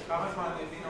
כמה זמן הבינו?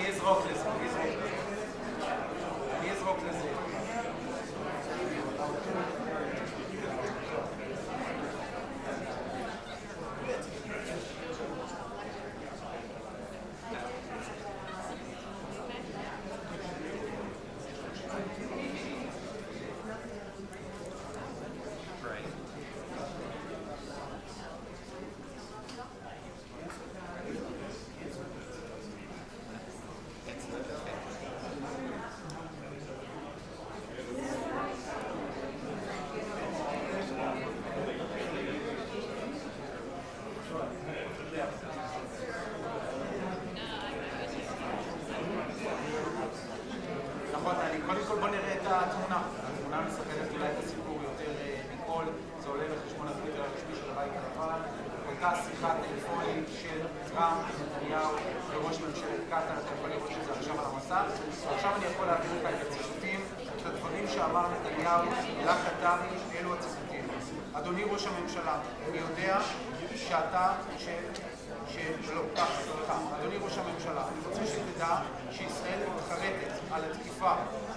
אני אזרוק לזה, אני אזרוק לזה. התמונה מספרת אולי את הסיפור יותר מכל, זה עולה לחשבון הטוויטר הרשמי של הבית הלבן, אותה שיחה טלפונית של טראמפ, נתניהו וראש ממשלת קטאר. אתה יכול לראות שזה עכשיו על המסך. ועכשיו אני יכול להעביר לך את הציטוטים, את הדברים שאמר נתניהו לקטארים. אלו הציטוטים. אדוני ראש הממשלה, אני יודע שאתה לא, ככה, אדוני ראש הממשלה, אני רוצה שתדע שישראל מתחרטת על התקיפה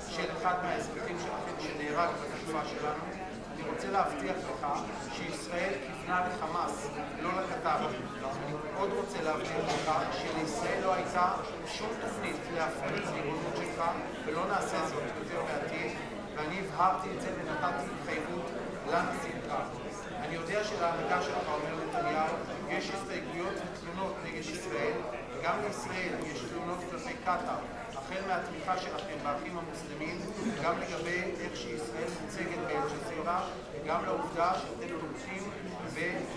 של אחד מהאזרחים שלכם שנהרג בתקיפה שלנו. אני רוצה להבטיח לך שישראל כיוונה לחמאס, לא לקטאר. אני עוד רוצה להבטיח לך שלישראל לא הייתה שום תוכנית להפר את הריבונות שלך, ולא נעשה זאת יותר בעתיד, ואני הבהרתי את זה ונתתי התחייבות לנשיא טראמפ. אני יודע שלהנהגה שלך, אומר נתניהו, יש הסתייגויות ותלונות נגד ישראל, וגם לישראל יש תלונות כלפי קטאר, החל מהתמיכה שלכם באחים המוסלמים, גם לגבי איך שישראל מוצגת באל-ג'זירה, וגם לעובדה שאתם תומכים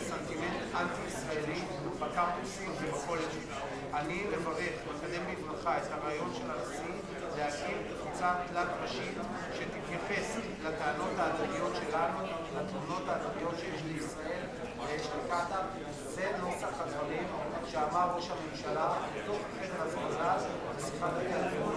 בסנטימנט אנטי-ישראלי בקמפוסים ובקולג'ים. אני מברך ומקדם בברכה את הרעיון של הנשיא להקים קבוצה תלת-ראשית שתתייחס לטענות ההדדיות שלנו, לתלונות ההדדיות שיש לישראל ויש לקטאר. זה נוסח הדברים שאמר ראש הממשלה בתוך חדר הסגל"ז בשיחת הטלפון.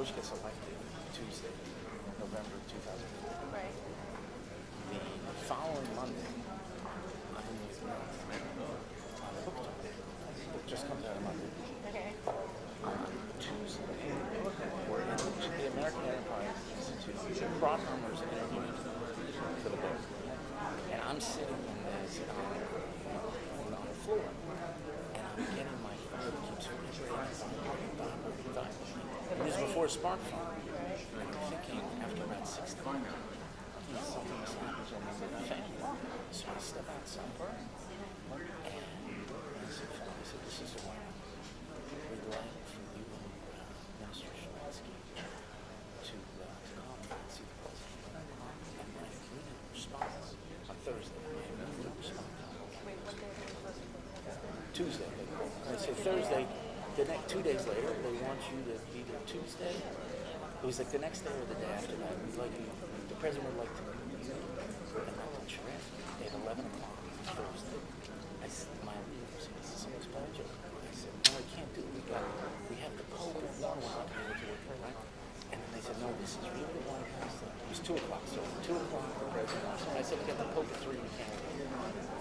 Bush gets elected Tuesday, November 2004. Right. The following Monday, I'm with it just comes out of Monday. Okay. Tuesday, we're in the American Enterprise Institute. Broad numbers interviewing for the book. And I'm sitting in this on the floor. And I'm getting my phone keeps vibrating. And this is before a smartphone. And I'm thinking after about 6 times, something must happen to the family. So I step outside. And I said, this is a we'd like for you and Minister Shemansky to come and see the president. And my immediate response on Thursday, my immediate response. Wait, what day are we supposed to go? Tuesday, they called. And I said Thursday. The next 2 days later, they want you to be there Tuesday. It was like the next day or the day after that. We'd like you, the president would like to meet you. And I told Sharon at 11 o'clock Thursday. I said, my leader said, this is someone's budget. I said, no, I can't do it. We have the Pope at 1, we're not going to be able to work, right? And then they said, no, this is really the White House. It was 2 o'clock, so 2 o'clock the president. I said, we got the Pope at 3, we can't.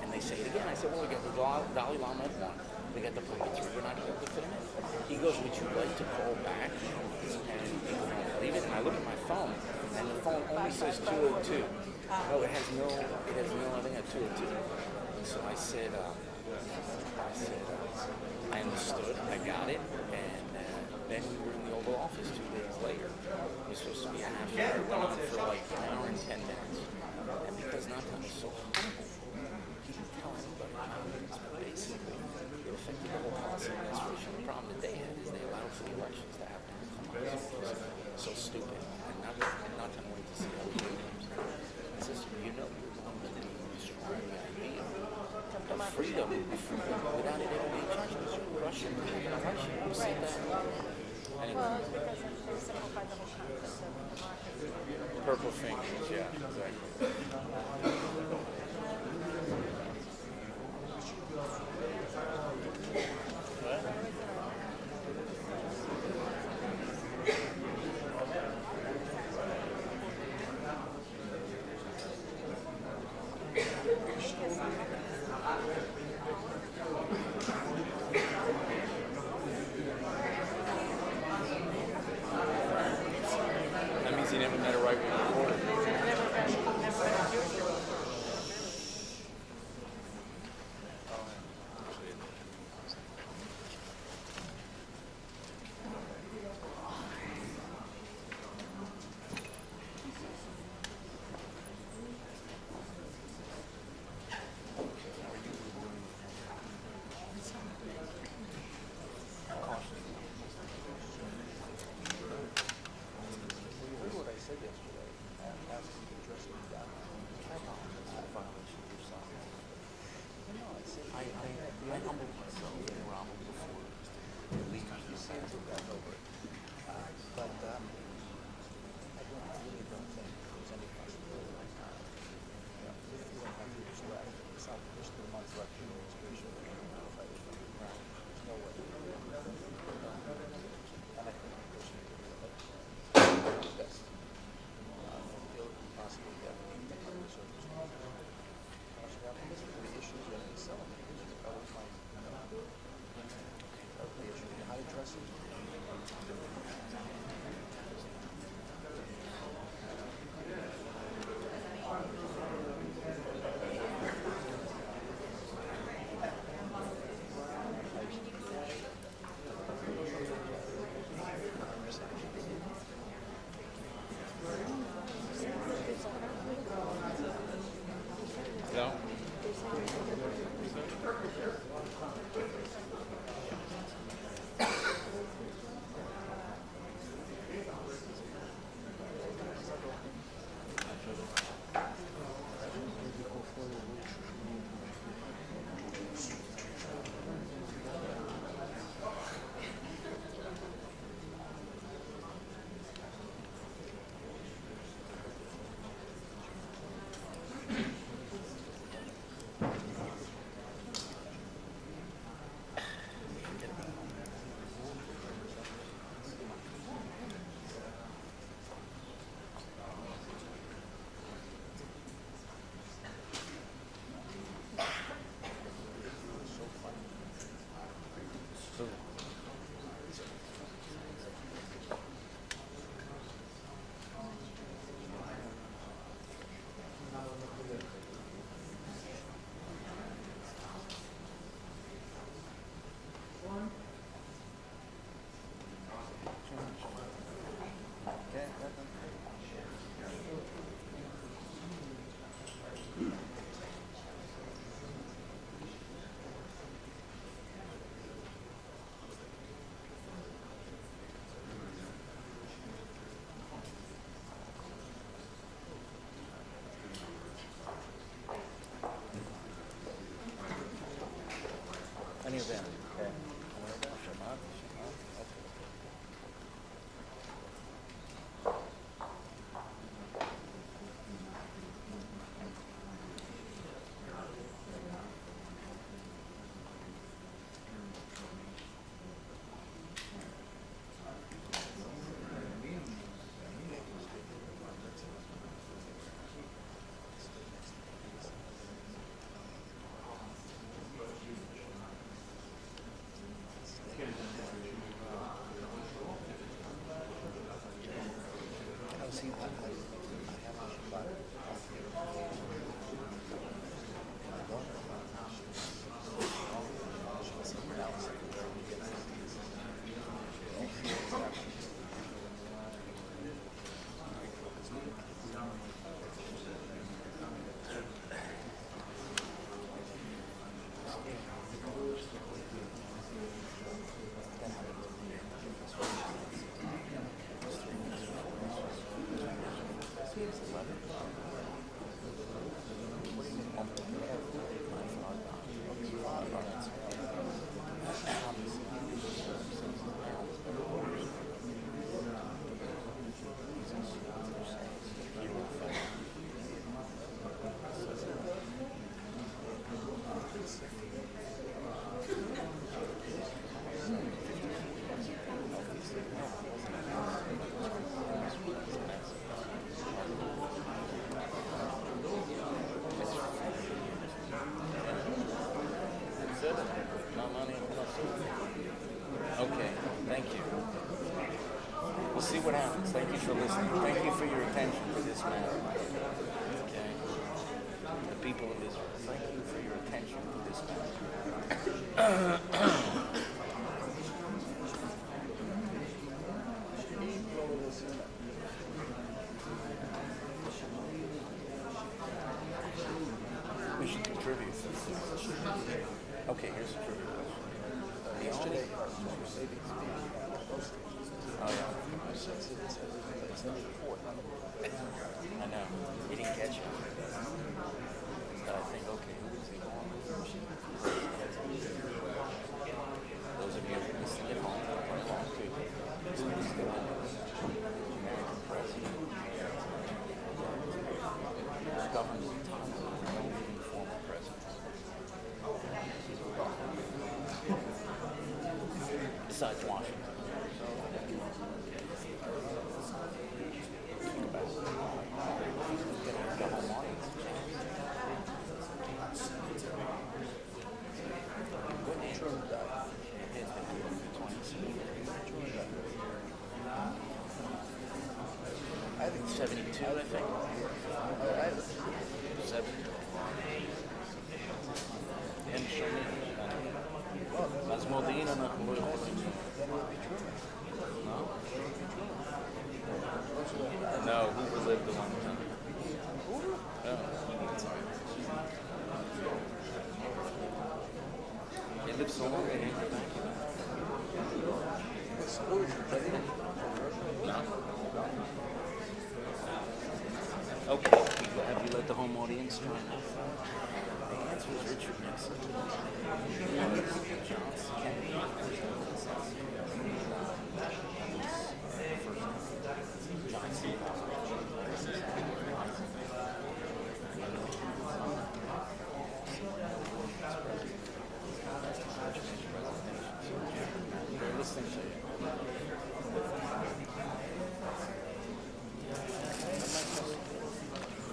And they say it again. I said, well, we got the Dalai Lama at 1. We got the Pope at 3, we're not going to be able to fit him in. He goes, would you like to call back? And he goes, no, leave it. And I look at my phone, and the phone only says 202. No, it has no, nothing at 202. And so I said, I understood, I got it, and then we were in the Oval Office 2 days later. It was supposed to be a half hour, it went on for like an hour and 10 minutes. And because Nathan was so humble, he didn't tell anybody how it was basically it affected the whole policy administration. The problem that they had is they allowed for the elections to happen. So stupid. And Nathan wanted to see how we did things. He says, you know, you're the one that destroyed the idea of freedom without it ever being changed. Russia didn't have an election. You see that? Anyway. Well, it's because they simplified the whole concept of democracy. Purple fingers, yeah, exactly. That means he never met a right-wing reporter. I humbled myself in Rommel before leaders you say took that over. But I really don't think there's any possibility right now. You know, 2.5 years left. It's not just 3 months left in the administration. There's no way. And I think the person who could be elected best. Feel possibly get under circumstances. Cautiously optimistic for the issues that he's selling. How to dress it. It's 11. Okay, thank you. We'll see what happens. Thank you for listening. Thank you for your attention to this matter. Okay. The people of Israel, thank you for your attention to this matter. We should do trivia. Okay, here's a trivia question. The only... Oh, yeah. I know. He didn't catch it. But I think, okay, who was he on? Those of you listening at home, play along too. Who was the American president? Who's governed the time of no even former presidents? Besides Washington. I think 72, I think. 70. And Mas Modena na No, Hoover lived a long time. He lived so long, he didn't back Okay, people, have you let the home audience join us? The answer is Richard Nixon. Johnson, Kennedy, Johnson. They're listening to you.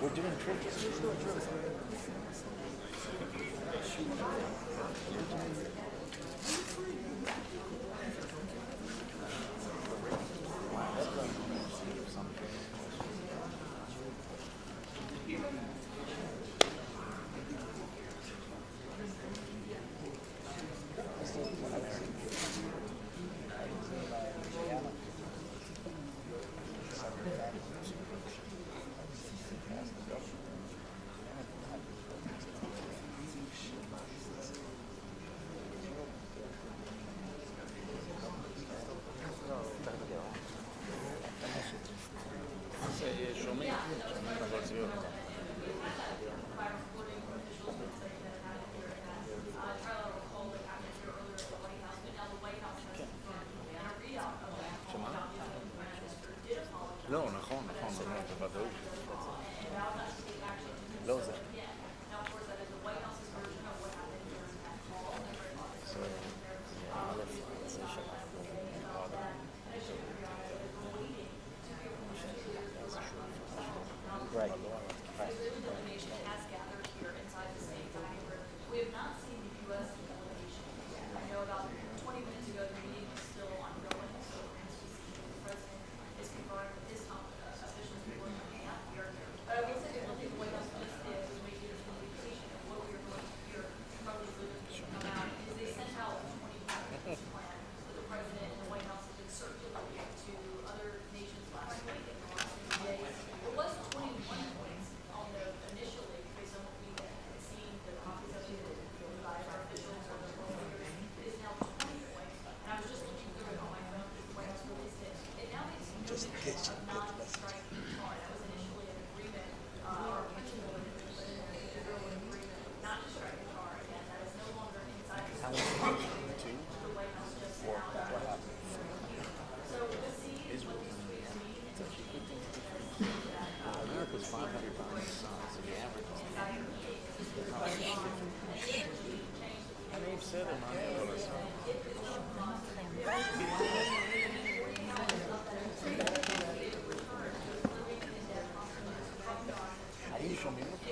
We're doing trivia. לא, נכון, באמת, בוודאות. לא זה. Right. We have not seen the U.S. delegation yet. I know about 20 minutes ago the meeting was still ongoing, so the president is conferring with his officials before coming out here. But I will say that one thing the White House just did was make it a communication of what we are going to hear from these leaders when they come out. Is they sent out a 20-point plan that the president and the White House have been circulating to other nations last week and the last few days. It was 21 points. Europe was 500 pounds, so the average is 10. אני בסדר, מה אני יכול לעשות? היו שומעים אותי?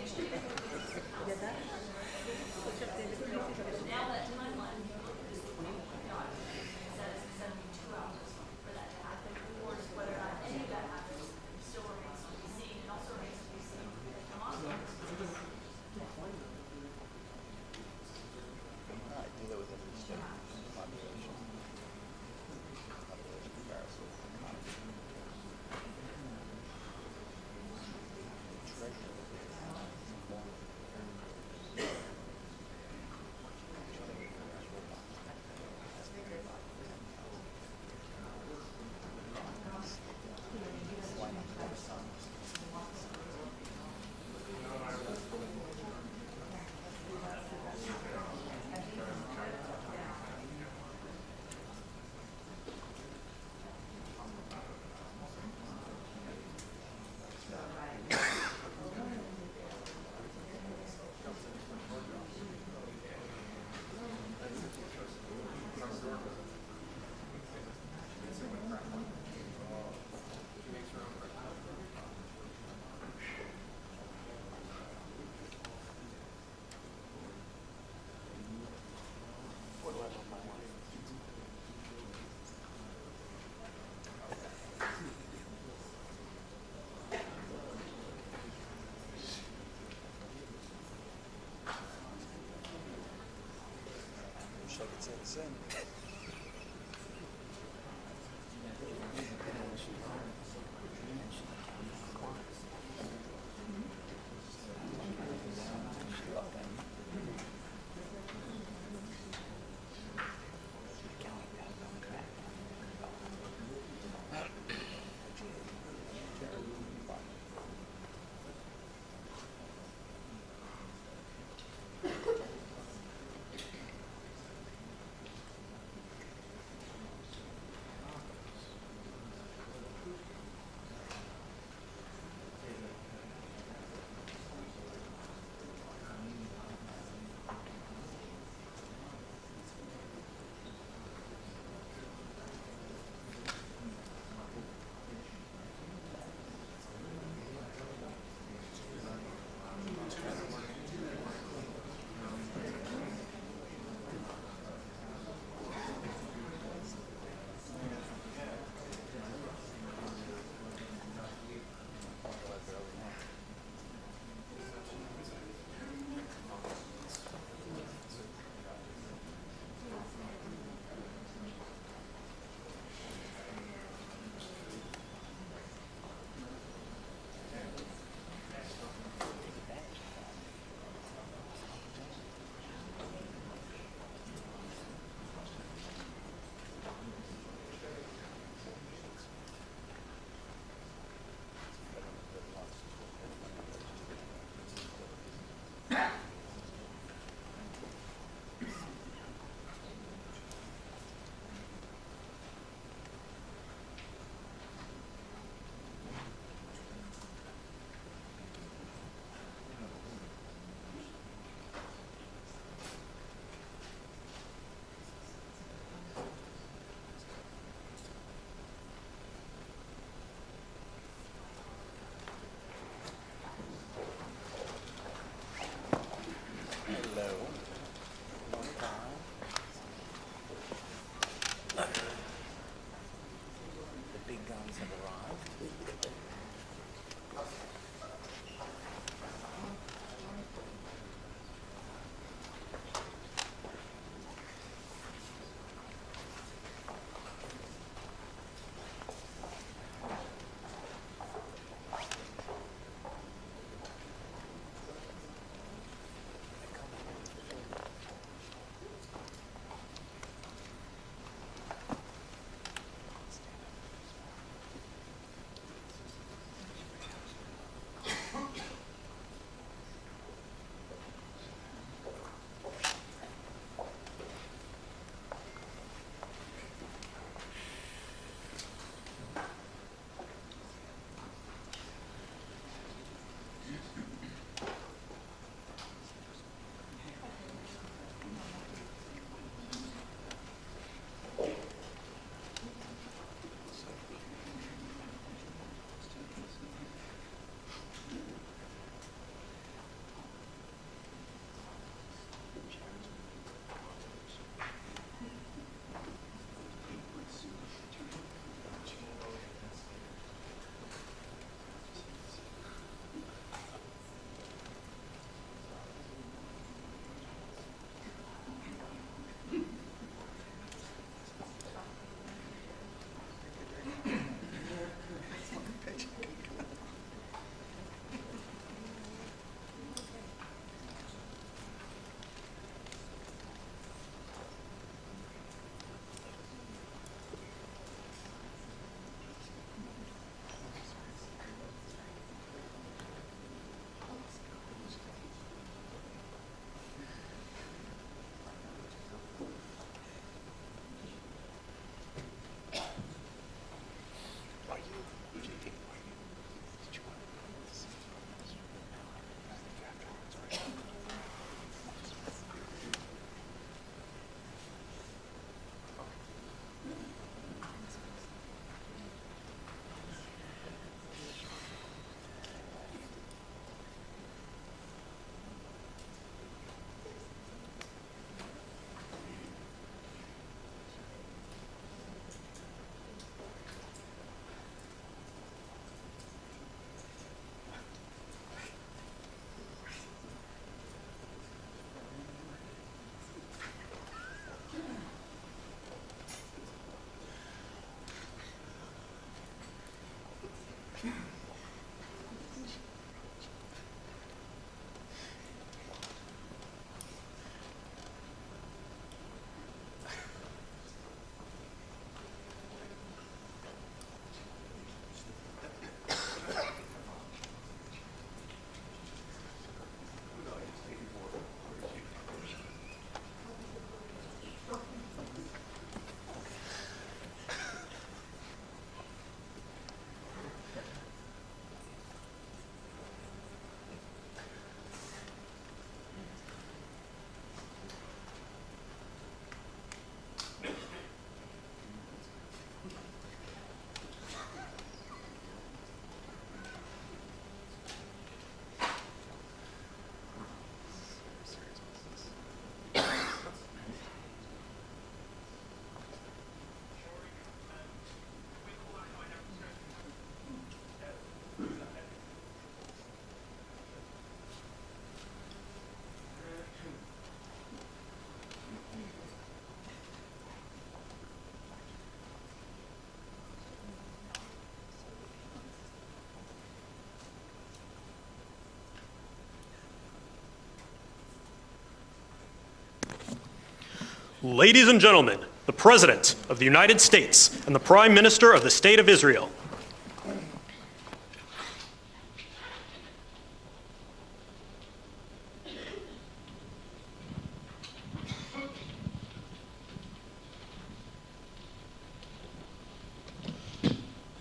Ladies and gentlemen, the President of the United States and the Prime Minister of the State of Israel.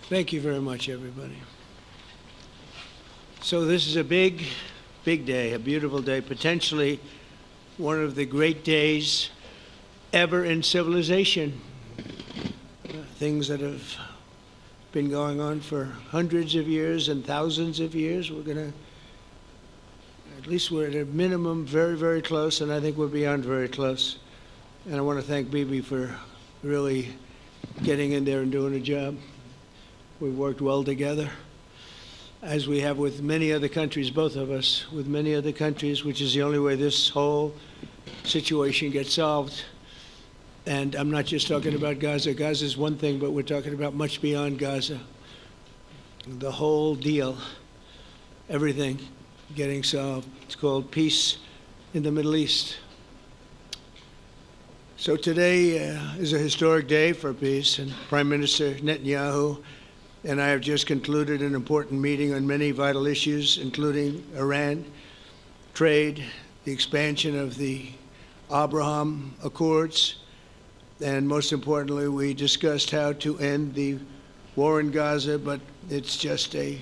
Thank you very much, everybody. So this is a big, big day, a beautiful day, potentially one of the great days ever in civilization. Things that have been going on for hundreds of years and thousands of years. We're going to, at least we're at a minimum very, very close, and I think we're beyond very close. And I want to thank Bibi for really getting in there and doing a job. We've worked well together, as we have with many other countries, both of us, with many other countries, which is the only way this whole situation gets solved. And I'm not just talking about Gaza. Gaza is one thing, but we're talking about much beyond Gaza. The whole deal, everything getting solved. It's called peace in the Middle East. So today is a historic day for peace, and Prime Minister Netanyahu and I have just concluded an important meeting on many vital issues, including Iran, trade, the expansion of the Abraham Accords, and most importantly, we discussed how to end the war in Gaza, but it's just a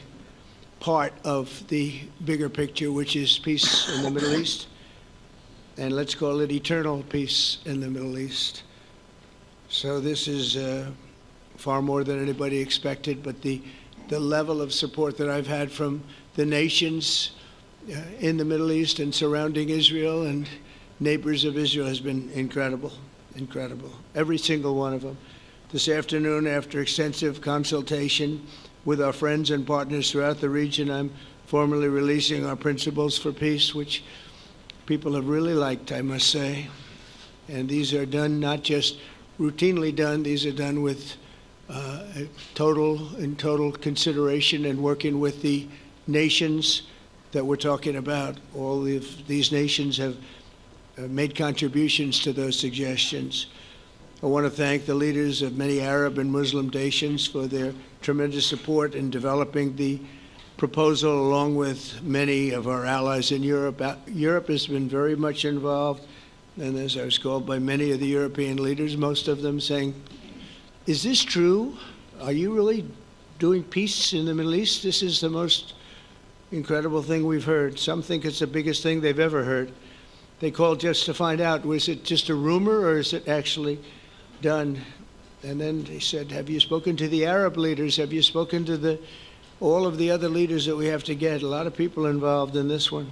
part of the bigger picture, which is peace in the Middle East, and let's call it eternal peace in the Middle East. So this is far more than anybody expected, but the level of support that I've had from the nations in the Middle East and surrounding Israel and neighbors of Israel has been incredible, incredible. Every single one of them. This afternoon, after extensive consultation with our friends and partners throughout the region, I'm formally releasing our principles for peace, which people have really liked, I must say. And these are done, not just routinely done, these are done with total consideration and working with the nations that we're talking about. All of these nations have made contributions to those suggestions. I want to thank the leaders of many Arab and Muslim nations for their tremendous support in developing the proposal, along with many of our allies in Europe. Europe has been very much involved, and as I was called by many of the European leaders, most of them saying, is this true? Are you really doing peace in the Middle East? This is the most incredible thing we've heard. Some think it's the biggest thing they've ever heard. They called just to find out, was it just a rumor or is it actually done? And then they said, have you spoken to the Arab leaders? Have you spoken to all of the other leaders that we have to get? A lot of people involved in this one.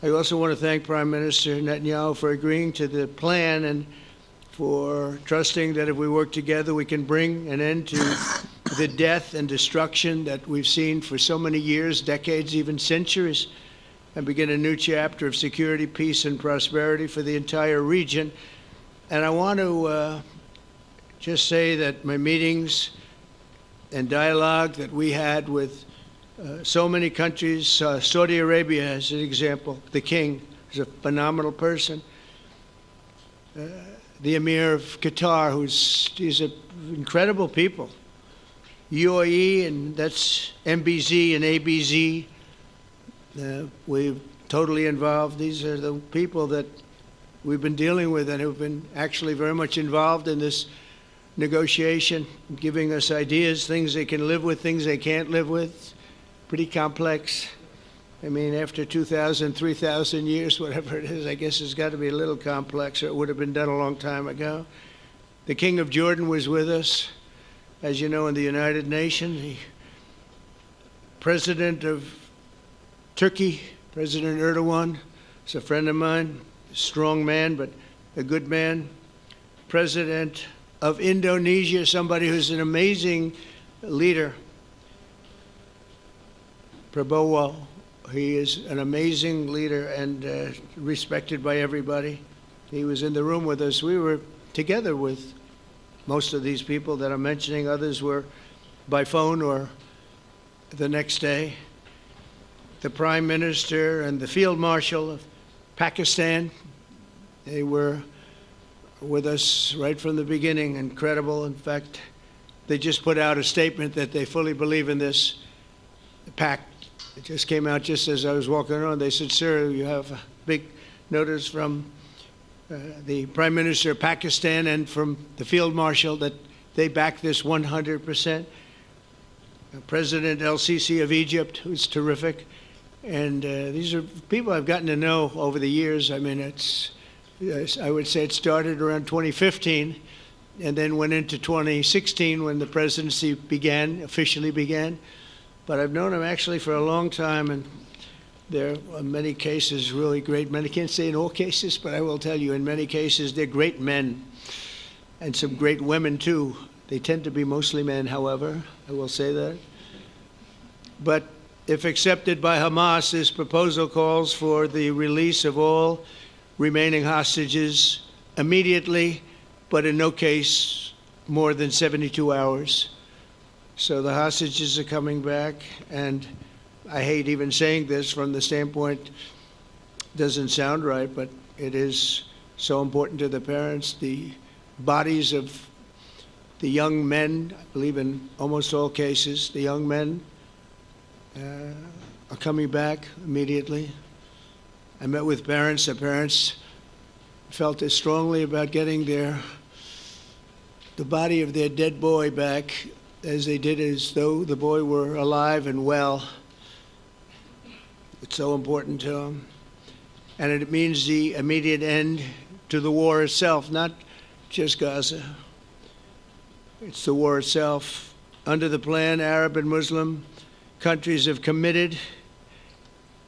I also want to thank Prime Minister Netanyahu for agreeing to the plan and for trusting that if we work together, we can bring an end to the death and destruction that we've seen for so many years, decades, even centuries, and begin a new chapter of security, peace, and prosperity for the entire region. And I want to just say that my meetings and dialogue that we had with so many countries, Saudi Arabia as an example, the king is a phenomenal person. The Emir of Qatar, he's an incredible people. UAE, and that's MBZ and ABZ. We're totally involved. These are the people that we've been dealing with and who've been actually very much involved in this negotiation, giving us ideas, things they can live with, things they can't live with. Pretty complex. I mean, after 2,000, 3,000 years, whatever it is, I guess it's got to be a little complex, or it would have been done a long time ago. The King of Jordan was with us, as you know, in the United Nations. The President of Turkey, President Erdogan, is a friend of mine, a strong man, but a good man. President of Indonesia, somebody who's an amazing leader, Prabowo. He is an amazing leader and respected by everybody. He was in the room with us. We were together with most of these people that I'm mentioning. Others were by phone or the next day. The Prime Minister and the Field Marshal of Pakistan, they were with us right from the beginning. Incredible. In fact, they just put out a statement that they fully believe in this pact. It just came out just as I was walking around. They said, sir, you have a big notice from the Prime Minister of Pakistan and from the Field Marshal that they back this 100%. President El-Sisi of Egypt, who's terrific. And these are people I've gotten to know over the years. I mean, I would say it started around 2015 and then went into 2016 when the presidency officially began. But I've known him actually for a long time, and there are many cases really great men. I can't say in all cases, but I will tell you in many cases they're great men and some great women too. They tend to be mostly men, however, I will say that. But if accepted by Hamas, this proposal calls for the release of all remaining hostages immediately, but in no case more than 72 hours. So the hostages are coming back, and I hate even saying this from the standpoint, doesn't sound right, but it is so important to the parents. The bodies of the young men, I believe in almost all cases, the young men are coming back immediately. I met with parents. The parents felt as strongly about getting the body of their dead boy back as they did as though the boy were alive and well. It's so important to them. And it means the immediate end to the war itself, not just Gaza. It's the war itself. Under the plan, Arab and Muslim countries have committed,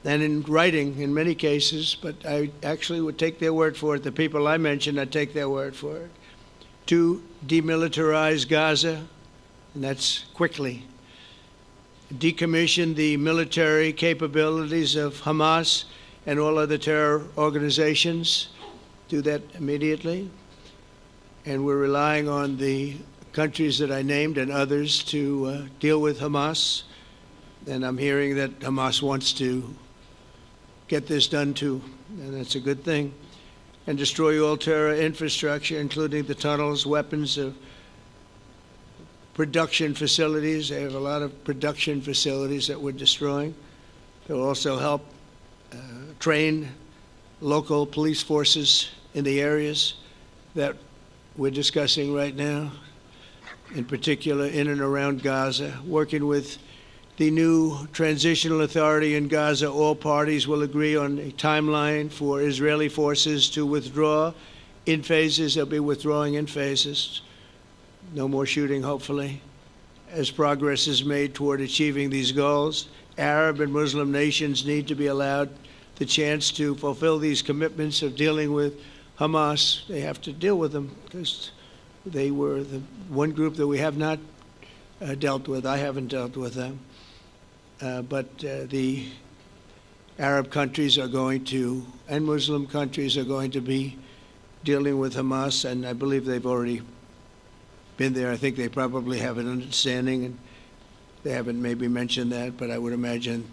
and in writing in many cases, but I actually would take their word for it. The people I mentioned, I'd take their word for it, to demilitarize Gaza, and that's quickly. Decommission the military capabilities of Hamas and all other terror organizations. Do that immediately. And we're relying on the countries that I named and others to deal with Hamas. And I'm hearing that Hamas wants to get this done too, and that's a good thing. And destroy all terror infrastructure, including the tunnels, weapons, production facilities. They have a lot of production facilities that we're destroying. They'll also help train local police forces in the areas that we're discussing right now, in particular in and around Gaza, working with the new transitional authority in Gaza. All parties will agree on a timeline for Israeli forces to withdraw in phases. They'll be withdrawing in phases. No more shooting, hopefully, as progress is made toward achieving these goals. Arab and Muslim nations need to be allowed the chance to fulfill these commitments of dealing with Hamas. They have to deal with them because they were the one group that we have not dealt with. I haven't dealt with them. But the Arab countries are going to, and Muslim countries are going to be dealing with Hamas, and I believe they've already been there. I think they probably have an understanding, and they haven't maybe mentioned that, but I would imagine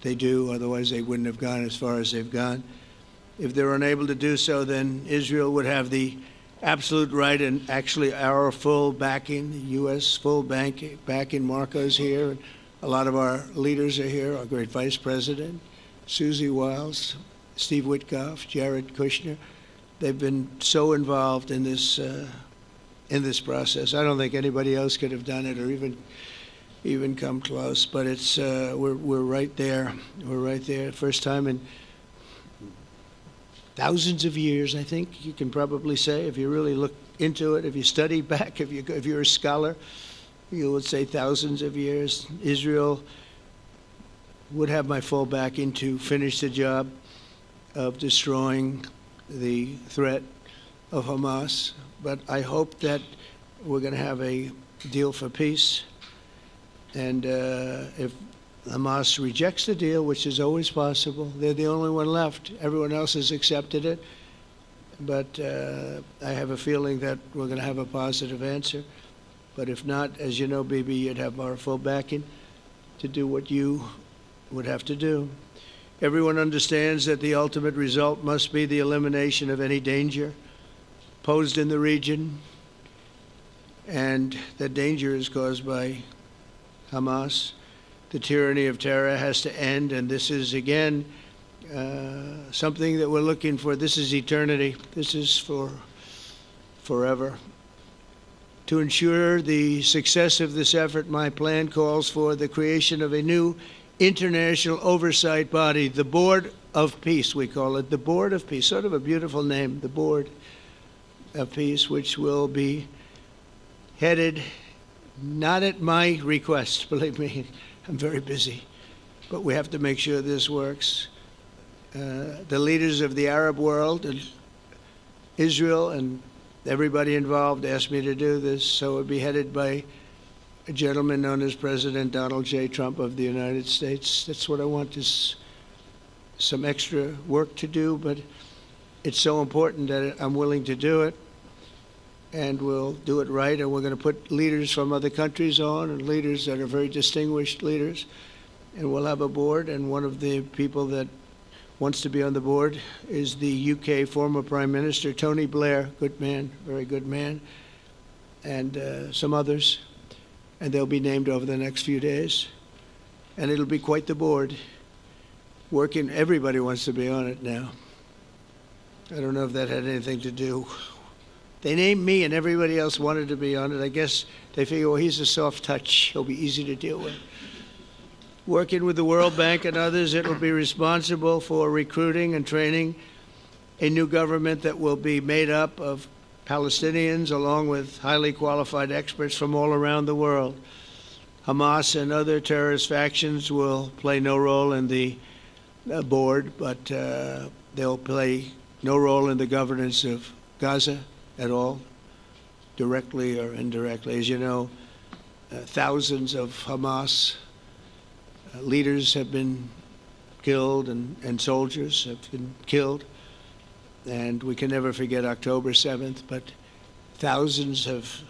they do, otherwise they wouldn't have gone as far as they've gone. If they're unable to do so, then Israel would have the absolute right and actually our full backing, the U.S. full backing. Marco's here. And a lot of our leaders are here, our great Vice President, Susie Wiles, Steve Witkoff, Jared Kushner. They've been so involved in this process. I don't think anybody else could have done it or even come close. But it's we're right there. We're right there. First time in thousands of years, I think you can probably say, if you really look into it, if you study back, if you're a scholar, you would say thousands of years. Israel would have my full backing to finish the job of destroying the threat of Hamas. But I hope that we're going to have a deal for peace. And if Hamas rejects the deal, which is always possible, they're the only one left. Everyone else has accepted it. But I have a feeling that we're going to have a positive answer. But if not, as you know, Bibi, you'd have our full backing to do what you would have to do. Everyone understands that the ultimate result must be the elimination of any danger posed in the region, and the danger is caused by Hamas. The tyranny of terror has to end, and this is, again, something that we're looking for. This is eternity. This is for forever. To ensure the success of this effort, my plan calls for the creation of a new international oversight body, the Board of Peace, we call it, the Board of Peace, sort of a beautiful name, the Board of Peace, which will be headed, not at my request, believe me, I'm very busy, but we have to make sure this works. The leaders of the Arab world and Israel and everybody involved asked me to do this, so it would be headed by a gentleman known as President Donald J. Trump of the United States. That's what I want, is some extra work to do, but it's so important that I'm willing to do it, and we'll do it right, and we're going to put leaders from other countries on, and leaders that are very distinguished leaders, and we'll have a board, and one of the people that wants to be on the board is the UK former Prime Minister, Tony Blair, good man, very good man, and some others, and they'll be named over the next few days, and it'll be quite the board. Working, everybody wants to be on it now. I don't know if that had anything to do. They named me and everybody else wanted to be on it. I guess they figure, well, he's a soft touch. He'll be easy to deal with. Working with the World Bank and others, it will be responsible for recruiting and training a new government that will be made up of Palestinians along with highly qualified experts from all around the world. Hamas and other terrorist factions will play no role in the board, but they'll play no role in the governance of Gaza at all, directly or indirectly. As you know, thousands of Hamas leaders have been killed and soldiers have been killed. And we can never forget October 7th, but thousands have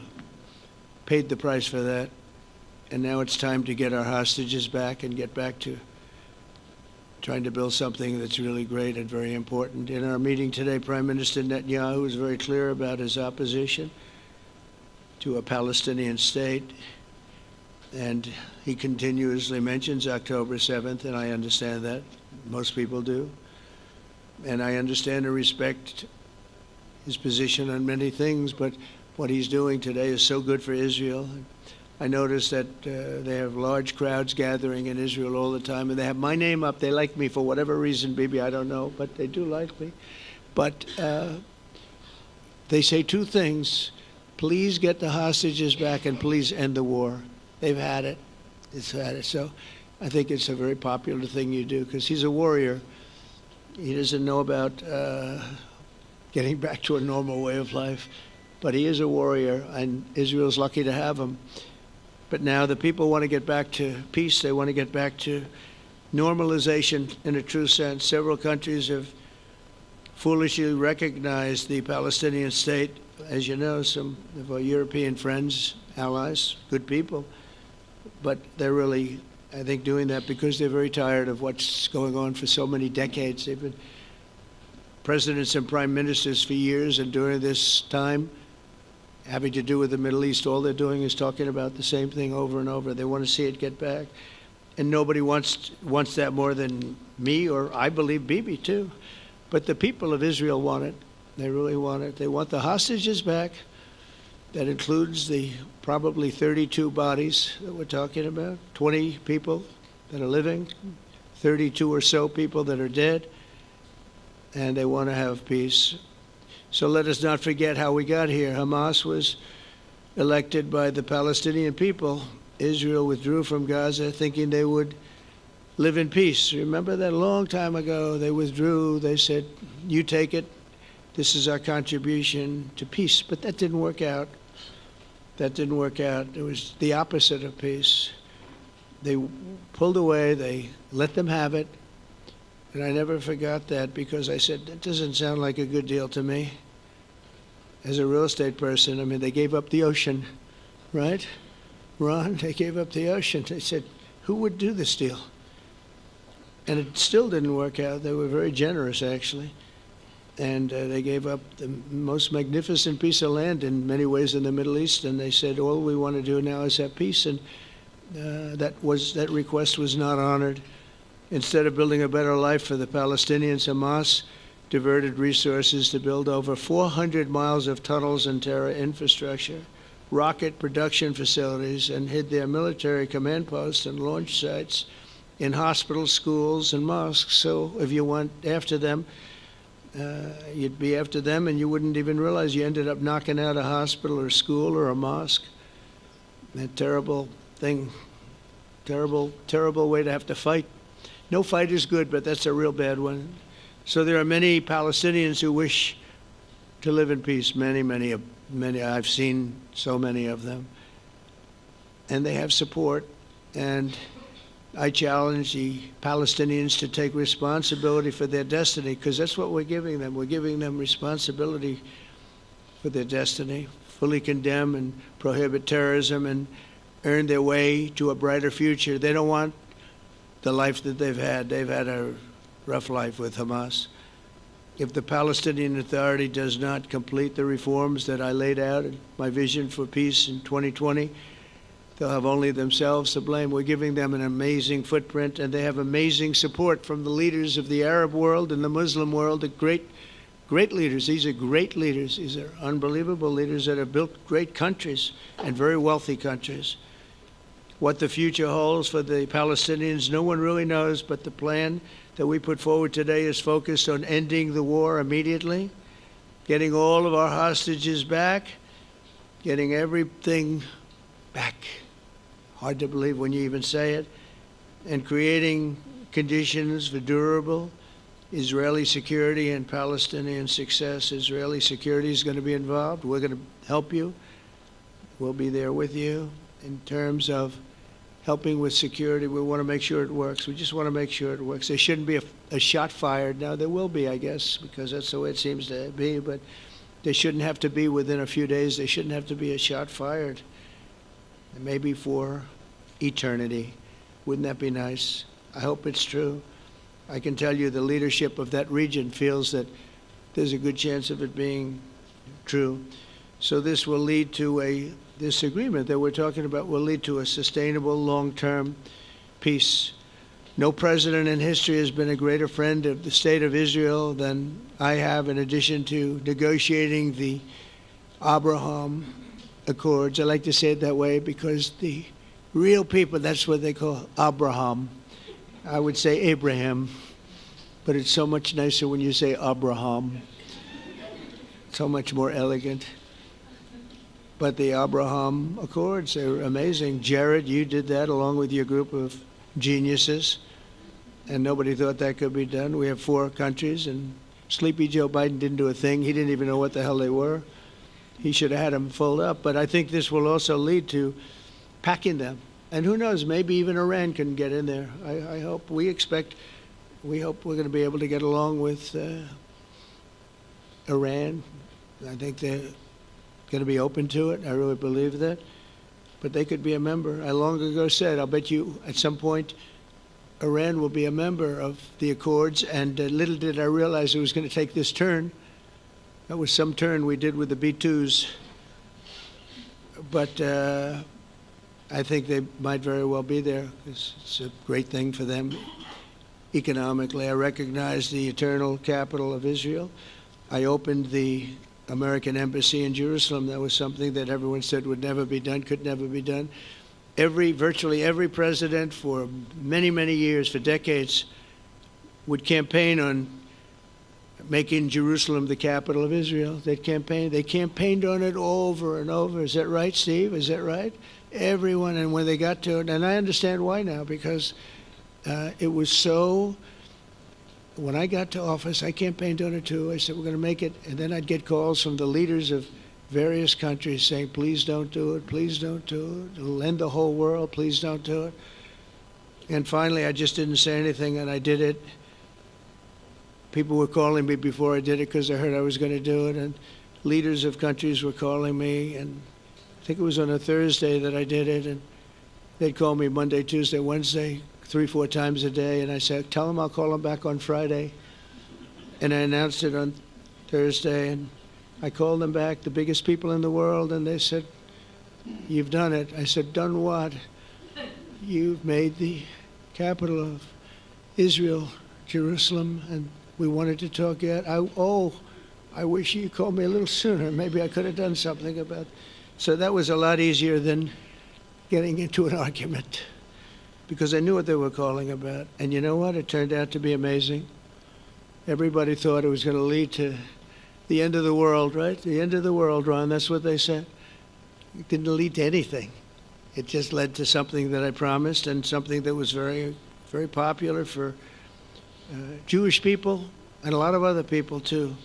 paid the price for that. And now it's time to get our hostages back and get back to trying to build something that's really great and very important. In our meeting today, Prime Minister Netanyahu was very clear about his opposition to a Palestinian state. And he continuously mentions October 7th, and I understand that. Most people do. And I understand and respect his position on many things, but what he's doing today is so good for Israel. I notice that they have large crowds gathering in Israel all the time, and they have my name up. They like me for whatever reason, Bibi, I don't know, but they do like me. But they say two things: please get the hostages back, and please end the war. They've had it. It's had it. So I think it's a very popular thing you do, because he's a warrior. He doesn't know about getting back to a normal way of life, but he is a warrior, and Israel's lucky to have him. But now the people want to get back to peace. They want to get back to normalization in a true sense. Several countries have foolishly recognized the Palestinian state. As you know, some of our European friends, allies, good people, but they're really, I think, doing that because they're very tired of what's going on for so many decades. They've been presidents and prime ministers for years, and during this time, having to do with the Middle East, all they're doing is talking about the same thing over and over. They want to see it get back. And nobody wants that more than me, or I believe Bibi too. But the people of Israel want it. They really want it. They want the hostages back. That includes the probably 32 bodies that we're talking about, 20 people that are living, 32 or so people that are dead, and they want to have peace. So let us not forget how we got here. Hamas was elected by the Palestinian people. Israel withdrew from Gaza thinking they would live in peace. Remember that a long time ago? They withdrew. They said, you take it. This is our contribution to peace. But that didn't work out. That didn't work out. It was the opposite of peace. They pulled away. They let them have it. And I never forgot that, because I said, that doesn't sound like a good deal to me. As a real estate person, I mean, they gave up the ocean, right? Ron, they gave up the ocean. They said, who would do this deal? And it still didn't work out. They were very generous, actually. And they gave up the most magnificent piece of land in many ways in the Middle East, and they said, all we want to do now is have peace, and that request was not honored. Instead of building a better life for the Palestinians, Hamas diverted resources to build over 400 miles of tunnels and terror infrastructure, rocket production facilities, and hid their military command posts and launch sites in hospitals, schools, and mosques. So if you went after them, you'd be after them, and you wouldn't even realize you ended up knocking out a hospital or a school or a mosque. That terrible thing, terrible, terrible way to have to fight. No fight is good, but that's a real bad one. So there are many Palestinians who wish to live in peace. Many. I've seen so many of them, and they have support. And I challenge the Palestinians to take responsibility for their destiny, because that's what we're giving them. We're giving them responsibility for their destiny, fully condemn and prohibit terrorism and earn their way to a brighter future. They don't want the life that they've had. They've had a rough life with Hamas. If the Palestinian Authority does not complete the reforms that I laid out in my vision for peace in 2020, they'll have only themselves to blame. We're giving them an amazing footprint, and they have amazing support from the leaders of the Arab world and the Muslim world, the great leaders. These are great leaders. These are unbelievable leaders that have built great countries and very wealthy countries. What the future holds for the Palestinians, no one really knows, but the plan that we put forward today is focused on ending the war immediately, getting all of our hostages back, getting everything back. Hard to believe when you even say it, and creating conditions for durable Israeli security and Palestinian success. Israeli security is going to be involved. We're going to help you. We'll be there with you in terms of helping with security. We want to make sure it works. We just want to make sure it works. There shouldn't be a shot fired. Now, there will be, I guess, because that's the way it seems to be, but there shouldn't have to be within a few days. There shouldn't have to be a shot fired. Maybe for eternity. Wouldn't that be nice? I hope it's true. I can tell you the leadership of that region feels that there's a good chance of it being true. So this will lead to this agreement that we're talking about will lead to a sustainable, long-term peace. No president in history has been a greater friend of the state of Israel than I have, in addition to negotiating the Abraham Accords. I like to say it that way because the real people, that's what they call Abraham. I would say Abraham, but it's so much nicer when you say Abraham. So much more elegant. But the Abraham Accords, they're amazing. Jared, you did that along with your group of geniuses, and nobody thought that could be done. We have 4 countries, and Sleepy Joe Biden didn't do a thing. He didn't even know what the hell they were. He should have had them fold up. But I think this will also lead to packing them. And who knows, maybe even Iran can get in there. I hope, we hope we're going to be able to get along with Iran. I think they're going to be open to it. I really believe that. But they could be a member. I long ago said, I'll bet you at some point Iran will be a member of the Accords. And little did I realize it was going to take this turn. That was some turn we did with the B-2s. But I think they might very well be there. It's a great thing for them economically. I recognize the eternal capital of Israel. I opened the American embassy in Jerusalem. That was something that everyone said would never be done, could never be done. Virtually every president for many, many years, for decades, would campaign on making Jerusalem the capital of Israel. They campaigned on it over and over. Is that right, Steve? Is that right? Everyone, and when they got to it, and I understand why now, because it was so, when I got to office, I campaigned on it too. I said, we're going to make it, and then I'd get calls from the leaders of various countries saying, please don't do it, please don't do it. It'll end the whole world, please don't do it. And finally, I just didn't say anything, and I did it. People were calling me before I did it because they heard I was going to do it, and leaders of countries were calling me, and I think it was on a Thursday that I did it, and they'd call me Monday, Tuesday, Wednesday, 3-4 times a day, and I said, tell them I'll call them back on Friday. And I announced it on Thursday, and I called them back, the biggest people in the world, and they said, "You've done it." I said, "Done what?" "You've made the capital of Israel, Jerusalem, and we wanted to talk yet." I wish you called me a little sooner. Maybe I could have done something about it. So that was a lot easier than getting into an argument, because I knew what they were calling about. And you know what? It turned out to be amazing. Everybody thought it was going to lead to the end of the world, right? The end of the world, Ron, that's what they said. It didn't lead to anything. It just led to something that I promised, and something that was very, very popular for Jewish people and a lot of other people too.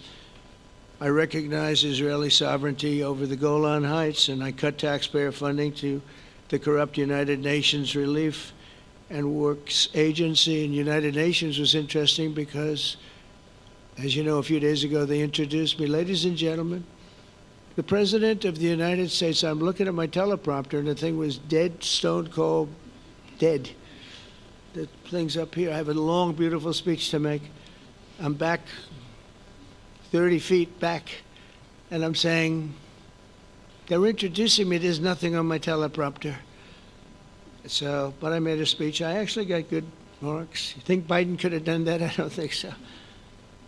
I recognize Israeli sovereignty over the Golan Heights, and I cut taxpayer funding to the corrupt United Nations Relief and Works Agency. And United Nations was interesting because, as you know, a few days ago they introduced me. Ladies and gentlemen, the President of the United States. I'm looking at my teleprompter, and the thing was dead, stone cold, dead. The thing's up here. I have a long, beautiful speech to make. I'm back 30 feet back, and I'm saying, they're introducing me. There's nothing on my teleprompter. So, but I made a speech. I actually got good marks. You think Biden could have done that? I don't think so.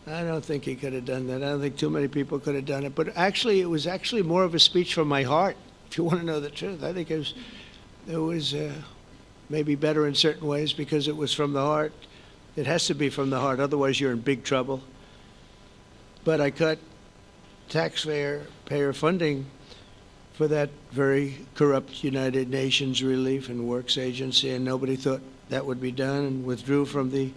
I don't think he could have done that. I don't think too many people could have done it. But actually, it was actually more of a speech from my heart, if you want to know the truth. I think it was maybe better in certain ways because it was from the heart. It has to be from the heart, otherwise you're in big trouble. But I cut taxpayer funding for that very corrupt United Nations Relief and Works Agency, and nobody thought that would be done, and withdrew from the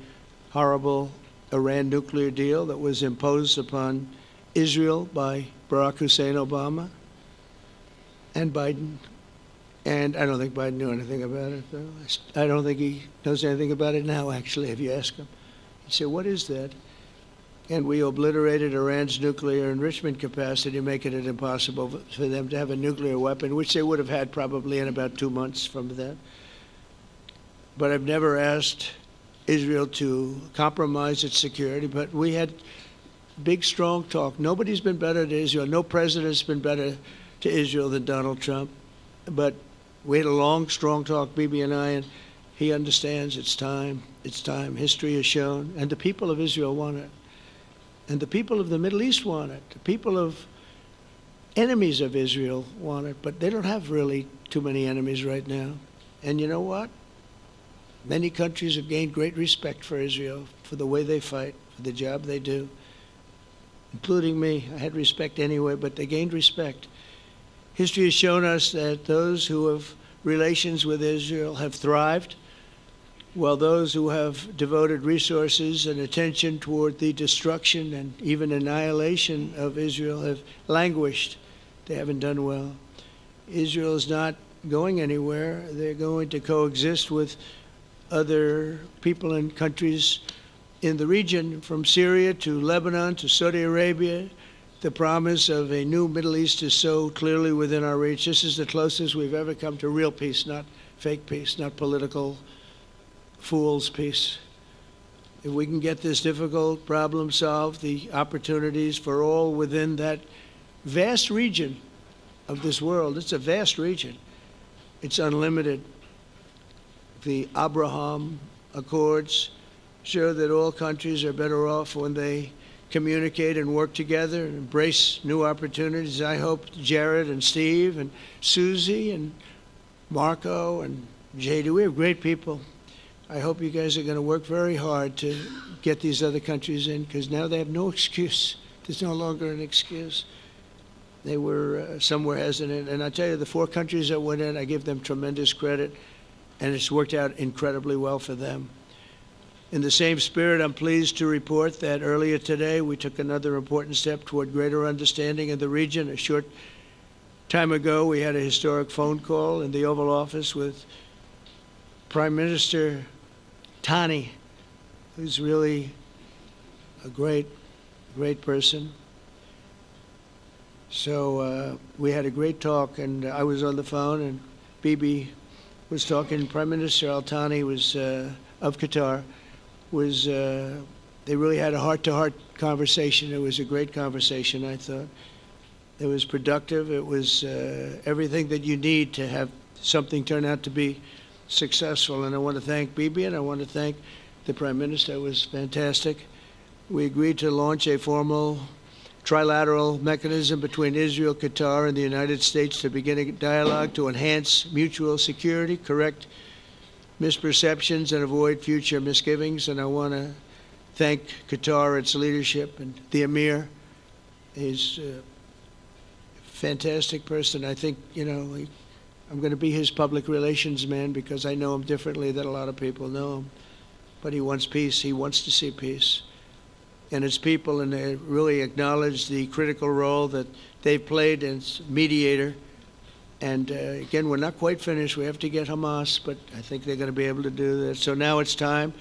horrible Iran nuclear deal that was imposed upon Israel by Barack Hussein Obama and Biden. And I don't think Biden knew anything about it, though. I don't think he knows anything about it now, actually, if you ask him. He'd say, "What is that?" And we obliterated Iran's nuclear enrichment capacity, making it impossible for them to have a nuclear weapon, which they would have had probably in about 2 months from that. But I've never asked Israel to compromise its security, but we had big, strong talk. Nobody's been better to Israel. No president's been better to Israel than Donald Trump. But we had a long, strong talk, Bibi and I, and he understands it's time. It's time. History has shown. And the people of Israel want it. And the people of the Middle East want it. The people of enemies of Israel want it. But they don't have really too many enemies right now. And you know what? Many countries have gained great respect for Israel, for the way they fight, for the job they do, including me. I had respect anyway, but they gained respect. History has shown us that those who have relations with Israel have thrived, while those who have devoted resources and attention toward the destruction and even annihilation of Israel have languished. They haven't done well. Israel is not going anywhere. They're going to coexist with other people and countries in the region, from Syria to Lebanon to Saudi Arabia. The promise of a new Middle East is so clearly within our reach. This is the closest we've ever come to real peace, not fake peace, not political fool's peace. If we can get this difficult problem solved, the opportunities for all within that vast region of this world, it's a vast region, it's unlimited. The Abraham Accords show that all countries are better off when they communicate and work together and embrace new opportunities. I hope Jared and Steve and Susie and Marco and JD, we have great people. I hope you guys are going to work very hard to get these other countries in, because now they have no excuse. There's no longer an excuse. They were somewhere hesitant. And I tell you, the 4 countries that went in, I give them tremendous credit, and it's worked out incredibly well for them. In the same spirit, I'm pleased to report that earlier today we took another important step toward greater understanding in the region. A short time ago, we had a historic phone call in the Oval Office with Prime Minister Tani, who's really a great person. So we had a great talk, and I was on the phone, and Bibi was talking. Prime Minister Al Thani was of Qatar, was they really had a heart-to-heart conversation. It was a great conversation, I thought. It was productive. It was everything that you need to have something turn out to be successful. And I want to thank Bibi, and I want to thank the Prime Minister. It was fantastic. We agreed to launch a formal trilateral mechanism between Israel, Qatar, and the United States to begin a dialogue to enhance mutual security, correct misperceptions, and avoid future misgivings. And I want to thank Qatar, its leadership, and the Emir. He's a fantastic person. I think, you know, I'm going to be his public relations man because I know him differently than a lot of people know him. But he wants peace. He wants to see peace. And his people, and they really acknowledge the critical role that they've played as mediator. And again, we're not quite finished. We have to get Hamas, but I think they're going to be able to do that. So now it's time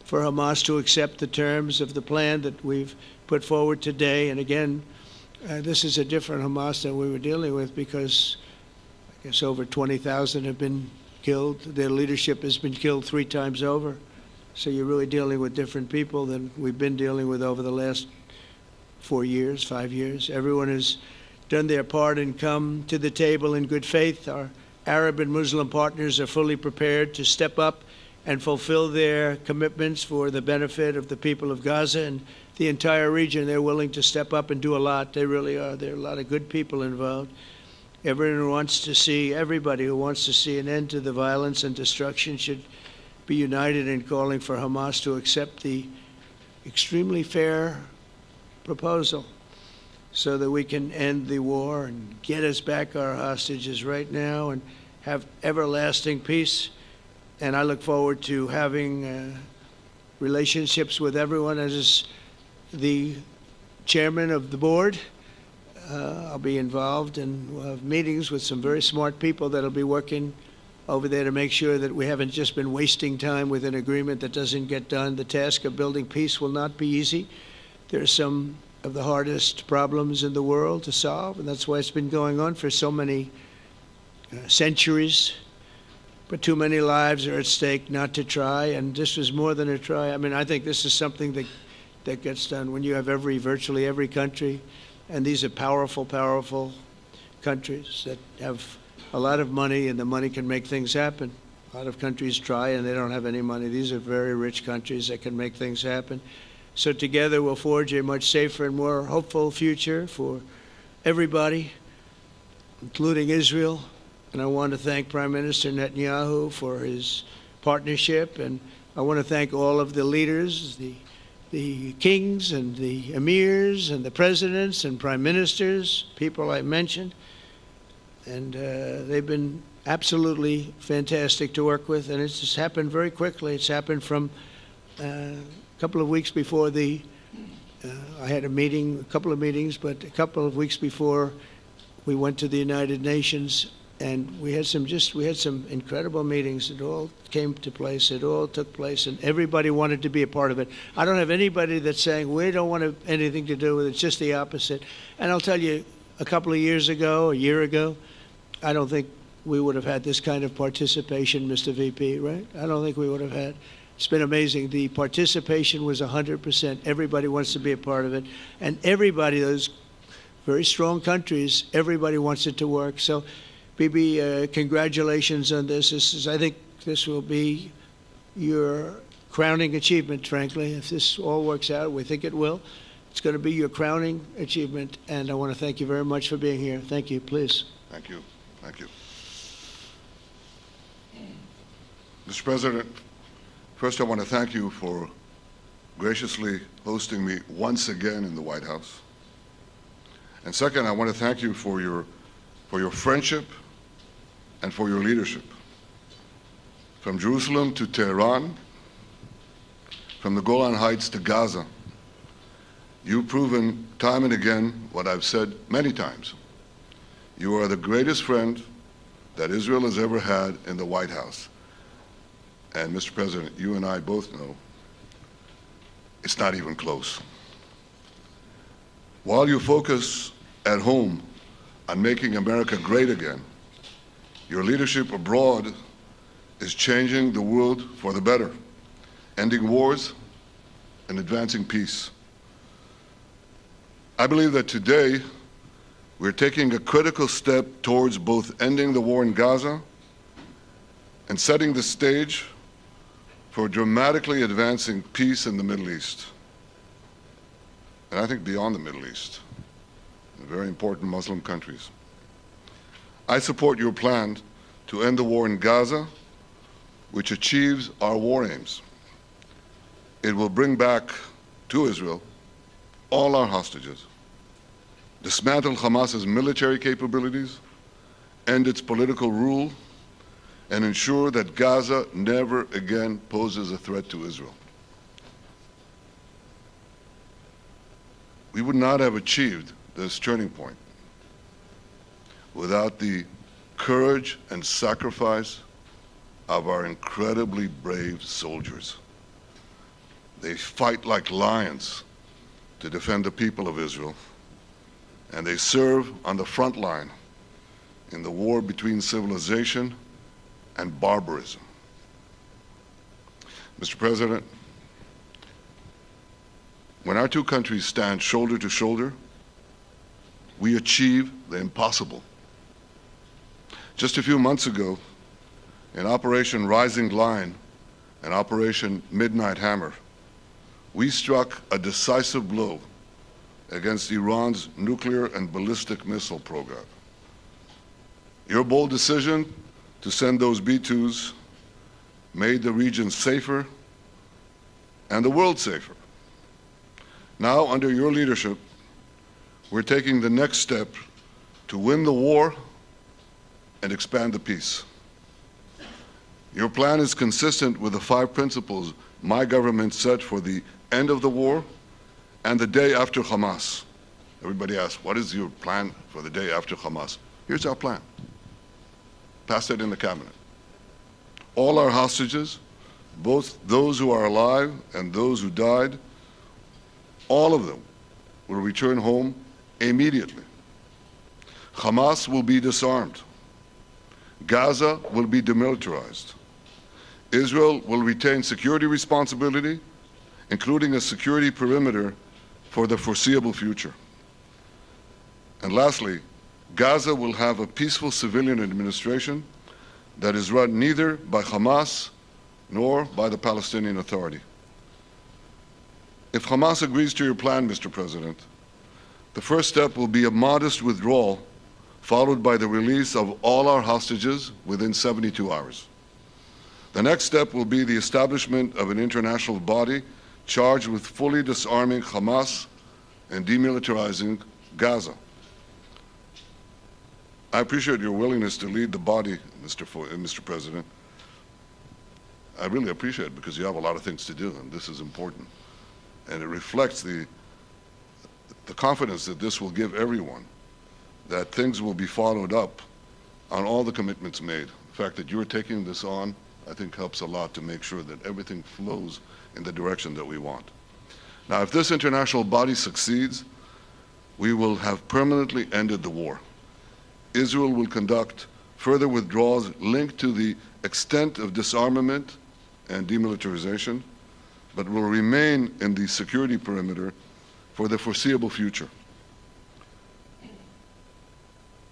for Hamas to accept the terms of the plan that we've put forward today. And again, this is a different Hamas than we were dealing with because I guess over 20,000 have been killed. Their leadership has been killed 3 times over. So you're really dealing with different people than we've been dealing with over the last 4 years, 5 years. Everyone has done their part and come to the table in good faith. Our Arab and Muslim partners are fully prepared to step up and fulfill their commitments for the benefit of the people of Gaza and the entire region. They're willing to step up and do a lot. They really are. There are a lot of good people involved. Everyone wants to see, everybody who wants to see an end to the violence and destruction should be united in calling for Hamas to accept the extremely fair proposal so that we can end the war and get us back our hostages right now and have everlasting peace. And I look forward to having relationships with everyone. As the chairman of the board, I'll be involved, and we'll have meetings with some very smart people that'll be working over there to make sure that we haven't just been wasting time with an agreement that doesn't get done. The task of building peace will not be easy. There are some of the hardest problems in the world to solve, and that's why it's been going on for so many centuries. But too many lives are at stake not to try, and this is more than a try. I mean, I think this is something that gets done when you have virtually every country, and these are powerful, powerful countries that have a lot of money, and the money can make things happen. A lot of countries try, and they don't have any money. These are very rich countries that can make things happen. So together we'll forge a much safer and more hopeful future for everybody, including Israel. And I want to thank Prime Minister Netanyahu for his partnership, and I want to thank all of the leaders, the kings and the emirs and the presidents and prime ministers, people I mentioned. And they've been absolutely fantastic to work with, and it's just happened very quickly. It's happened from a couple of weeks before I had a couple of meetings, but a couple of weeks before we went to the United Nations, and we had some incredible meetings. It all came to place. It all took place, and everybody wanted to be a part of it. I don't have anybody that's saying we don't want anything to do with it. It's just the opposite. And I'll tell you, a couple of years ago, a year ago, I don't think we would have had this kind of participation, Mr. VP, right? I don't think we would have had. It's been amazing. The participation was 100%. Everybody wants to be a part of it. And everybody, those very strong countries, everybody wants it to work. So, Bibi, congratulations on this. I think this will be your crowning achievement, frankly. If this all works out, we think it will. It's going to be your crowning achievement, and I want to thank you very much for being here. Thank you. Please. Thank you. Thank you. Mr. President, first I want to thank you for graciously hosting me once again in the White House. And second, I want to thank you for your friendship and for your leadership. From Jerusalem to Tehran, from the Golan Heights to Gaza, you've proven time and again what I've said many times. You are the greatest friend that Israel has ever had in the White House. And Mr. President, you and I both know it's not even close. While you focus at home on making America great again, your leadership abroad is changing the world for the better, ending wars, and advancing peace. I believe that today we're taking a critical step towards both ending the war in Gaza and setting the stage for dramatically advancing peace in the Middle East. And I think beyond the Middle East, in very important Muslim countries. I support your plan to end the war in Gaza, which achieves our war aims. It will bring back to Israel all our hostages, dismantle Hamas's military capabilities, end its political rule, and ensure that Gaza never again poses a threat to Israel. We would not have achieved this turning point without the courage and sacrifice of our incredibly brave soldiers. They fight like lions to defend the people of Israel, and they serve on the front line in the war between civilization and barbarism. Mr. President, when our two countries stand shoulder to shoulder, we achieve the impossible. Just a few months ago, in Operation Rising Lion and Operation Midnight Hammer, we struck a decisive blow against Iran's nuclear and ballistic missile program. Your bold decision to send those B-2s made the region safer and the world safer. Now, under your leadership, we're taking the next step to win the war and expand the peace. Your plan is consistent with the 5 principles my government set for the end of the war and the day after Hamas. Everybody asks, what is your plan for the day after Hamas? Here's our plan. Passed it in the cabinet. All our hostages, both those who are alive and those who died, all of them will return home immediately. Hamas will be disarmed. Gaza will be demilitarized. Israel will retain security responsibility, including a security perimeter for the foreseeable future. And lastly, Gaza will have a peaceful civilian administration that is run neither by Hamas nor by the Palestinian Authority. If Hamas agrees to your plan, Mr. President, the first step will be a modest withdrawal, followed by the release of all our hostages within 72 hours. The next step will be the establishment of an international body charged with fully disarming Hamas and demilitarizing Gaza. I appreciate your willingness to lead the body, Mr. President. I really appreciate it because you have a lot of things to do, and this is important. And it reflects the confidence that this will give everyone, that things will be followed up on all the commitments made. The fact that you're taking this on, I think, helps a lot to make sure that everything flows in the direction that we want. Now, if this international body succeeds, we will have permanently ended the war. Israel will conduct further withdrawals linked to the extent of disarmament and demilitarization, but will remain in the security perimeter for the foreseeable future.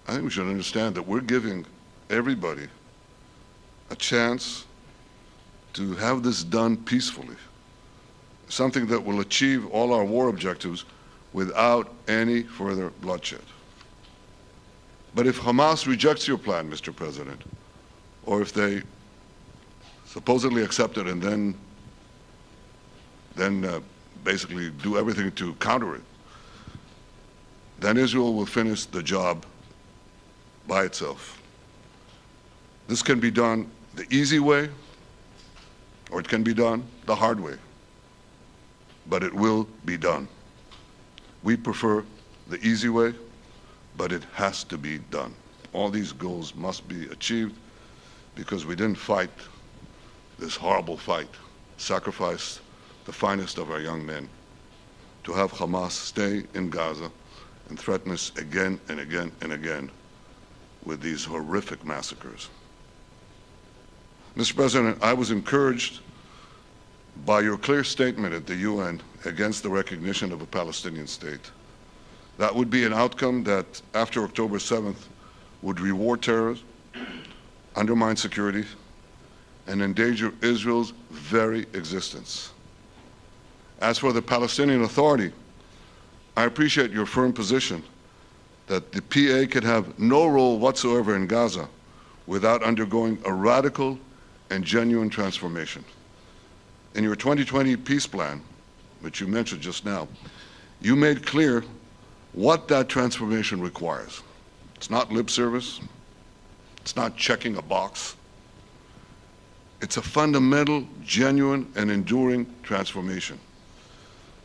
I think we should understand that we're giving everybody a chance to have this done peacefully, something that will achieve all our war objectives without any further bloodshed. But if Hamas rejects your plan, Mr. President, or if they supposedly accept it and then basically do everything to counter it, then Israel will finish the job by itself. This can be done the easy way, or it can be done the hard way, but it will be done. We prefer the easy way, but it has to be done. All these goals must be achieved because we didn't fight this horrible fight, sacrifice the finest of our young men to have Hamas stay in Gaza and threaten us again and again and again with these horrific massacres. Mr. President, I was encouraged by your clear statement at the UN against the recognition of a Palestinian state. That would be an outcome that, after October 7th, would reward terrorism, undermine security, and endanger Israel's very existence. As for the Palestinian Authority, I appreciate your firm position that the PA could have no role whatsoever in Gaza without undergoing a radical and genuine transformation. In your 2020 peace plan, which you mentioned just now, you made clear what that transformation requires. It's not lip service. It's not checking a box. It's a fundamental, genuine, and enduring transformation.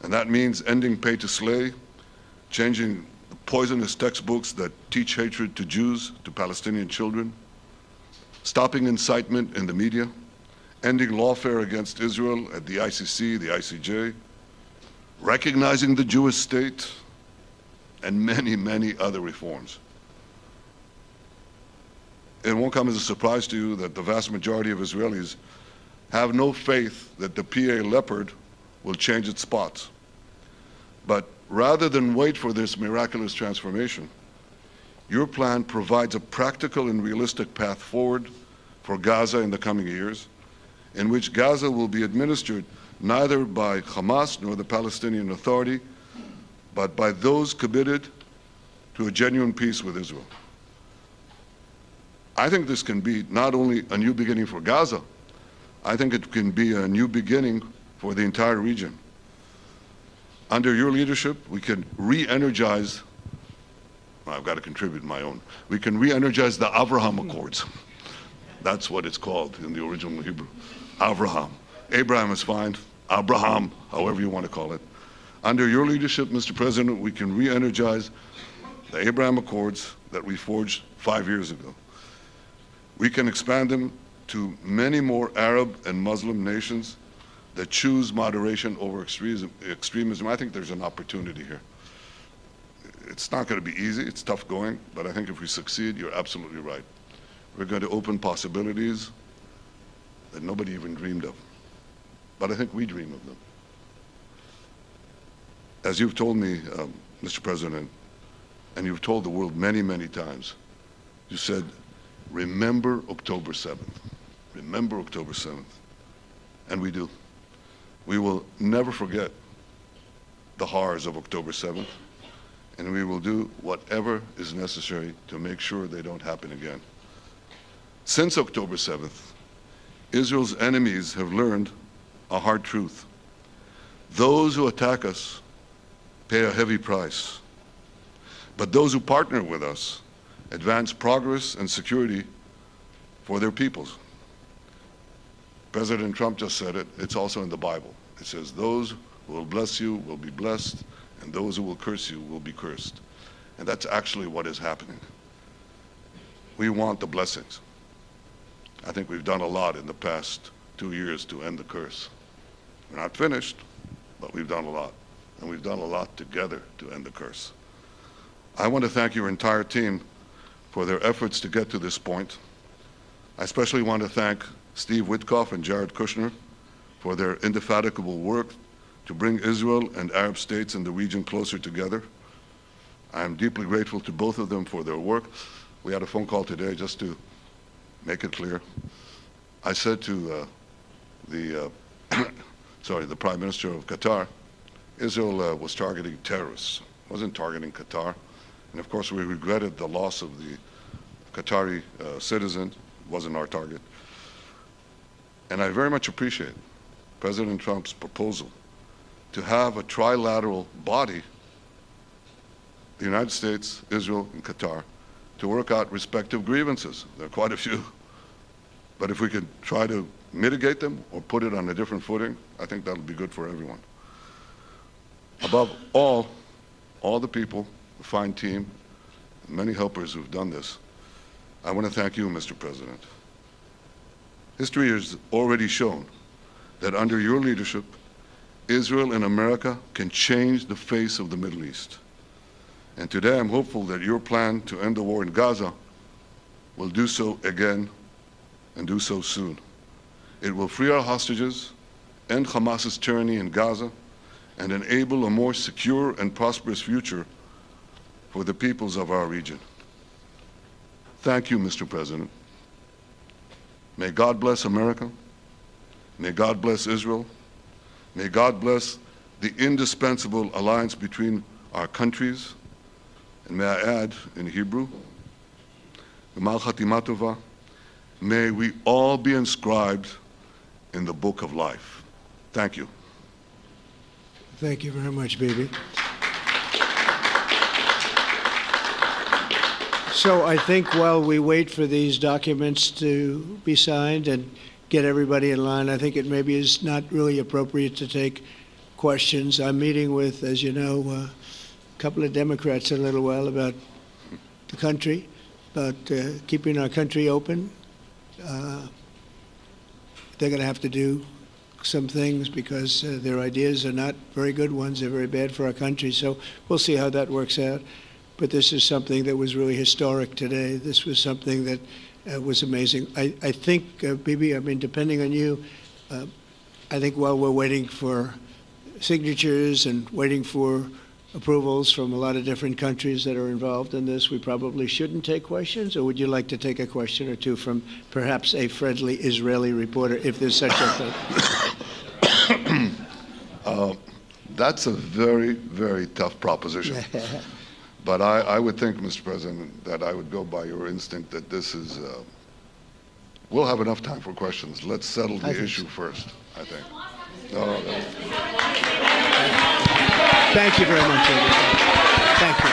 And that means ending pay to slay, changing the poisonous textbooks that teach hatred to Jews, to Palestinian children, stopping incitement in the media, ending lawfare against Israel at the ICC, the ICJ, recognizing the Jewish state, and many, many other reforms. It won't come as a surprise to you that the vast majority of Israelis have no faith that the PA Leopard will change its spots. But rather than wait for this miraculous transformation, your plan provides a practical and realistic path forward for Gaza in the coming years, in which Gaza will be administered neither by Hamas nor the Palestinian Authority, but by those committed to a genuine peace with Israel. I think this can be not only a new beginning for Gaza, I think it can be a new beginning for the entire region. Under your leadership, we can re-energize, I've got to contribute my own, we can re-energize the Abraham Accords. That's what it's called in the original Hebrew, Abraham. Abraham is fine, Abraham, however you want to call it. Under your leadership, Mr. President, we can re-energize the Abraham Accords that we forged 5 years ago. We can expand them to many more Arab and Muslim nations that choose moderation over extremism. I think there's an opportunity here. It's not going to be easy, it's tough going, but I think if we succeed, you're absolutely right. We're going to open possibilities that nobody even dreamed of. But I think we dream of them. As you've told me, Mr. President, and you've told the world many, many times, you said, remember October 7th. Remember October 7th. And we do. We will never forget the horrors of October 7th, and we will do whatever is necessary to make sure they don't happen again. Since October 7th, Israel's enemies have learned a hard truth. Those who attack us pay a heavy price, but those who partner with us advance progress and security for their peoples. President Trump just said it. It's also in the Bible. It says, those who will bless you will be blessed, and those who will curse you will be cursed. And that's actually what is happening. We want the blessings. I think we've done a lot in the past 2 years to end the curse. We're not finished, but we've done a lot. And we've done a lot together to end the curse. I want to thank your entire team for their efforts to get to this point. I especially want to thank Steve Witkoff and Jared Kushner for their indefatigable work to bring Israel and Arab states in the region closer together. I am deeply grateful to both of them for their work. We had a phone call today just to make it clear. I said to the Prime Minister of Qatar, Israel was targeting terrorists, wasn't targeting Qatar. And of course, we regretted the loss of the Qatari citizen, wasn't our target. And I very much appreciate President Trump's proposal to have a trilateral body, the United States, Israel, and Qatar, to work out respective grievances. There are quite a few. But if we could try to mitigate them or put it on a different footing, I think that'll be good for everyone. Above all the people, the fine team, many helpers who've done this, I want to thank you, Mr. President. History has already shown that under your leadership, Israel and America can change the face of the Middle East. And today I'm hopeful that your plan to end the war in Gaza will do so again and do so soon. It will free our hostages, end Hamas's tyranny in Gaza, and enable a more secure and prosperous future for the peoples of our region. Thank you, Mr. President. May God bless America. May God bless Israel. May God bless the indispensable alliance between our countries. And may I add, in Hebrew, G'mal Chatima Tova, may we all be inscribed in the book of life. Thank you. Thank you very much, Bibi. So I think while we wait for these documents to be signed and get everybody in line, I think it maybe is not really appropriate to take questions. I'm meeting with, as you know, a couple of Democrats in a little while about the country, about keeping our country open. They're going to have to do some things because their ideas are not very good ones. They're very bad for our country. So we'll see how that works out. But this is something that was really historic today. This was something that was amazing. I think, Bibi, I mean, depending on you, I think while we're waiting for signatures and waiting for approvals from a lot of different countries that are involved in this, we probably shouldn't take questions? Or would you like to take a question or two from perhaps a friendly Israeli reporter, if there's such a thing? That's a very, very tough proposition. But I would think, Mr. President, that I would go by your instinct that this is, we'll have enough time for questions. Let's settle the issue first, I think. Thank you very much, everybody. Thank you.